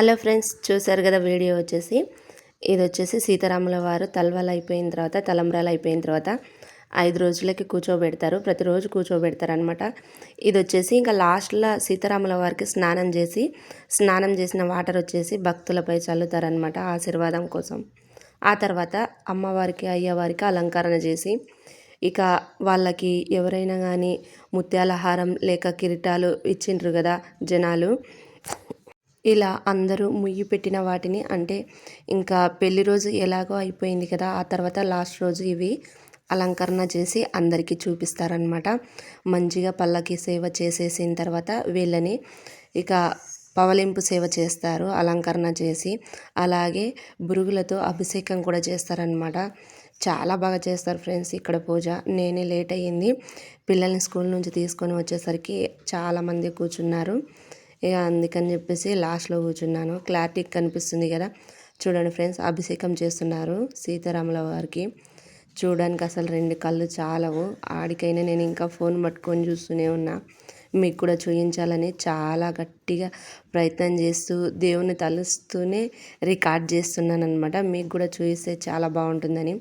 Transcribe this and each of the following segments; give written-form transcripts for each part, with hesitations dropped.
Hello friends, చూసారు కదా video వచ్చేసి. ఇది వచ్చేసి సీతారాముల వారు తలంబ్రాలు అయిపోయిన తర్వాత 5 రోజులకి కూర్చోబెడతారు. ప్రతిరోజు కూర్చోబెడతారు అనమాట. ఇది వచ్చేసి ఇంకా లాస్ట్లో సీతారాముల వారికి స్నానం చేసిన వాటర్ వచ్చేసి భక్తులపై చల్లుతారనమాట ఆశీర్వాదం కోసం. ఆ తర్వాత అమ్మవారికి అయ్యవారికి అలంకరణ చేసి ఇక వాళ్ళకి ఎవరైనా కానీ ముత్యాల హారం లేక కిరీటాలు ఇచ్చిండ్రు కదా జనాలు, ఇలా అందరూ ముయ్యి పెట్టిన వాటిని, అంటే ఇంకా పెళ్లి రోజు ఎలాగో అయిపోయింది కదా, ఆ తర్వాత లాస్ట్ రోజు ఇవి అలంకరణ చేసి అందరికీ చూపిస్తారనమాట. మంచిగా పల్లకి సేవ చేసేసిన తర్వాత వీళ్ళని ఇక పవలింపు సేవ చేస్తారు అలంకరణ చేసి. అలాగే బురుగులతో అభిషేకం కూడా చేస్తారనమాట. చాలా బాగా చేస్తారు ఫ్రెండ్స్ ఇక్కడ పూజ. నేనే లేట్ అయ్యింది, పిల్లల్ని స్కూల్ నుంచి తీసుకొని వచ్చేసరికి చాలామంది కూర్చున్నారు. ఇక అందుకని చెప్పేసి లాస్ట్లో కూర్చున్నాను. క్లారిటీ కనిపిస్తుంది కదా, చూడండి ఫ్రెండ్స్. అభిషేకం చేస్తున్నారు సీతారాముల వారికి. చూడడానికి అసలు 2 కళ్ళు చాలవు. ఆడికైనా నేను ఇంకా ఫోన్ పట్టుకొని చూస్తూనే ఉన్నా. మీకు కూడా చూపించాలని చాలా గట్టిగా ప్రయత్నం చేస్తూ దేవుని తలుస్తూనే రికార్డ్ చేస్తున్నాను అనమాట. మీకు కూడా చూపిస్తే చాలా బాగుంటుందని.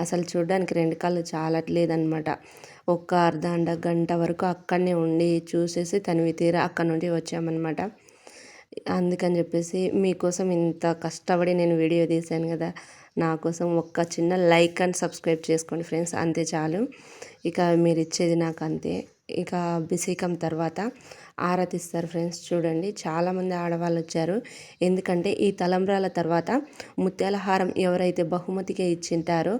అసలు చూడడానికి 2 కళ్ళు చాలట్లేదనమాట. ఒక గంట వరకు అక్కడనే ఉండి చూసేసి తనివి తీరా అక్కడ నుండి వచ్చామన్నమాట. అందుకని చెప్పేసి మీకోసం ఇంత కష్టపడి నేను వీడియో తీశాను కదా, నా కోసం ఒక్క చిన్న లైక్ అండ్ సబ్స్క్రైబ్ చేసుకోండి ఫ్రెండ్స్, అంతే చాలు. ఇక మీరు ఇచ్చేది నాకు అంతే. ఇక అభిషేకం తర్వాత ఆరతిస్తారు ఫ్రెండ్స్. చూడండి చాలామంది ఆడవాళ్ళు వచ్చారు. ఎందుకంటే ఈ తలంబ్రాల తర్వాత ముత్యాల హారం ఎవరైతే బహుమతిగా ఇచ్చింటారో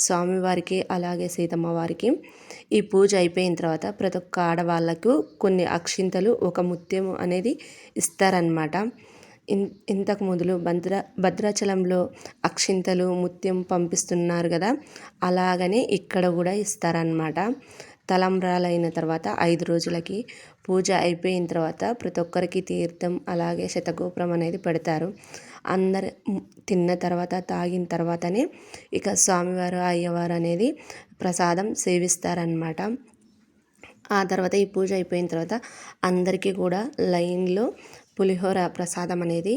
స్వామివారికి అలాగే సీతమ్మ వారికి, ఈ పూజ అయిపోయిన తర్వాత ప్రతి ఒక్క ఆడవాళ్ళకు కొన్ని అక్షింతలు, ఒక ముత్యము అనేది ఇస్తారనమాట. ఇంతకు మొదలు భద్రాచలంలో అక్షింతలు ముత్యం పంపిస్తున్నారు కదా, అలాగనే ఇక్కడ కూడా ఇస్తారనమాట. తలంబ్రాలు అయిన తర్వాత 5 రోజులకి పూజ అయిపోయిన తర్వాత ప్రతి ఒక్కరికి తీర్థం అలాగే శతగోపురం అనేది పెడతారు. అందరు తిన్న తర్వాత తాగిన తర్వాతనే ఇక స్వామివారు అయ్యవారు అనేది ప్రసాదం సేవిస్తారనమాట. ఆ తర్వాత ఈ పూజ అయిపోయిన తర్వాత అందరికీ కూడా లైన్లో పులిహోర ప్రసాదం అనేది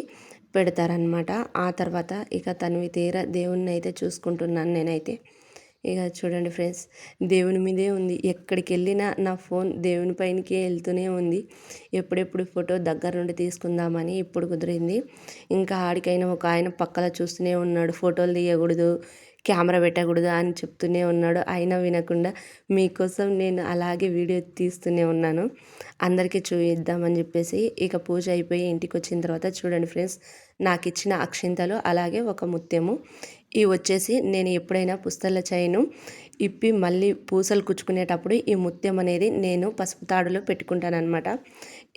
పెడతారనమాట. ఆ తర్వాత ఇక తనివి తీరా దేవుణ్ణి అయితే చూసుకుంటున్నాను నేనైతే. ఇక చూడండి ఫ్రెండ్స్, దేవుని మీదే ఉంది. ఎక్కడికి వెళ్ళినా నా ఫోన్ దేవుని పైనకే వెళ్తూనే ఉంది. ఎప్పుడెప్పుడు ఫోటో దగ్గర నుండి తీసుకుందామని ఇప్పుడు కుదిరింది. ఇంకా ఆడికైనా ఒక ఆయన పక్కన చూస్తూనే ఉన్నాడు, ఫోటోలు తీయకూడదు, కెమెరా పెట్టకూడదు అని చెప్తూనే ఉన్నాడు. అయినా వినకుండా మీకోసం నేను అలాగే వీడియో తీస్తూనే ఉన్నాను, అందరికీ చూపిద్దామని చెప్పేసి. ఇక పూజ అయిపోయి ఇంటికి వచ్చిన తర్వాత చూడండి ఫ్రెండ్స్, నాకు ఇచ్చిన అక్షింతలు అలాగే ఒక ముత్యము. ఇవి వచ్చేసి నేను ఎప్పుడైనా పుస్తల చైను ఇప్పి మళ్ళీ పూసలు కుచ్చుకునేటప్పుడు ఈ ముత్యం అనేది నేను పసుపు తాడులో పెట్టుకుంటానమాట.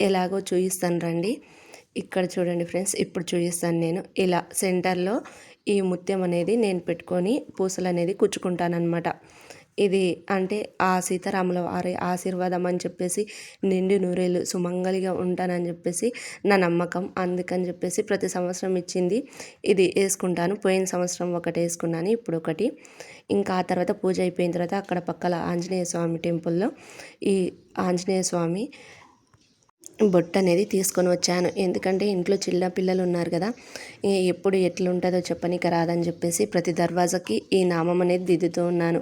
ఎలాగో చూపిస్తాను రండి. ఇక్కడ చూడండి ఫ్రెండ్స్, ఇప్పుడు చూపిస్తాను నేను. ఇలా సెంటర్లో ఈ ముత్యం అనేది నేను పెట్టుకొని పూసలు అనేది కుచ్చుకుంటానమాట. ఇది అంటే ఆ సీతారాముల వారి ఆశీర్వాదం అని చెప్పేసి, నిండు నూరేళ్ళు సుమంగలిగా ఉంటానని చెప్పేసి నా నమ్మకం. అందుకని చెప్పేసి ప్రతి సంవత్సరం ఇచ్చింది ఇది వేసుకుంటాను. పోయిన సంవత్సరం ఒకటి వేసుకున్నాను, ఇప్పుడు ఒకటి. ఇంకా ఆ తర్వాత పూజ అయిపోయిన తర్వాత అక్కడ పక్కల ఆంజనేయ స్వామి టెంపుల్లో ఈ ఆంజనేయ స్వామి బొట్టు అనేది తీసుకొని వచ్చాను. ఎందుకంటే ఇంట్లో చిన్న పిల్లలు ఉన్నారు కదా, ఎప్పుడు ఎట్లుంటుందో చెప్పనీకి రాదని చెప్పేసి ప్రతి దర్వాజాకి ఈ నామం అనేది దిద్దుతూ ఉన్నాను.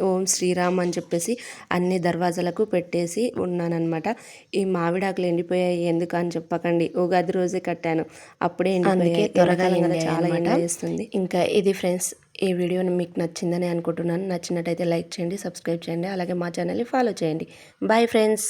ఓం శ్రీరామ్ అని చెప్పేసి అన్ని దర్వాజాలకు పెట్టేసి ఉన్నానన్నమాట. ఈ మామిడాకులు ఎండిపోయాయి ఎందుకు అని చెప్పకండి, ఉగాది రోజే కట్టాను, అప్పుడే ఎండిపోయాయి. త్వరగా చాలా ఎండ వేస్తుంది. ఇంకా ఇది ఫ్రెండ్స్, ఈ వీడియో మీకు నచ్చిందని అనుకుంటున్నాను. నచ్చినట్టయితే లైక్ చేయండి, సబ్స్క్రైబ్ చేయండి, అలాగే మా ఛానల్ని ఫాలో చేయండి. Bye friends.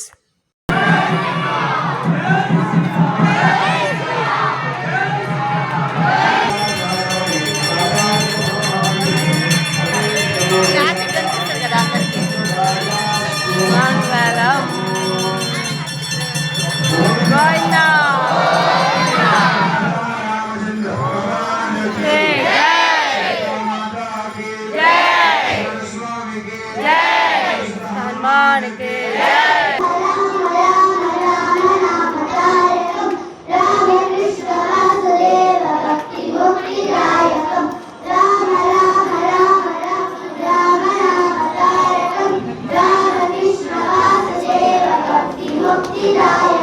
मुक्तिदायक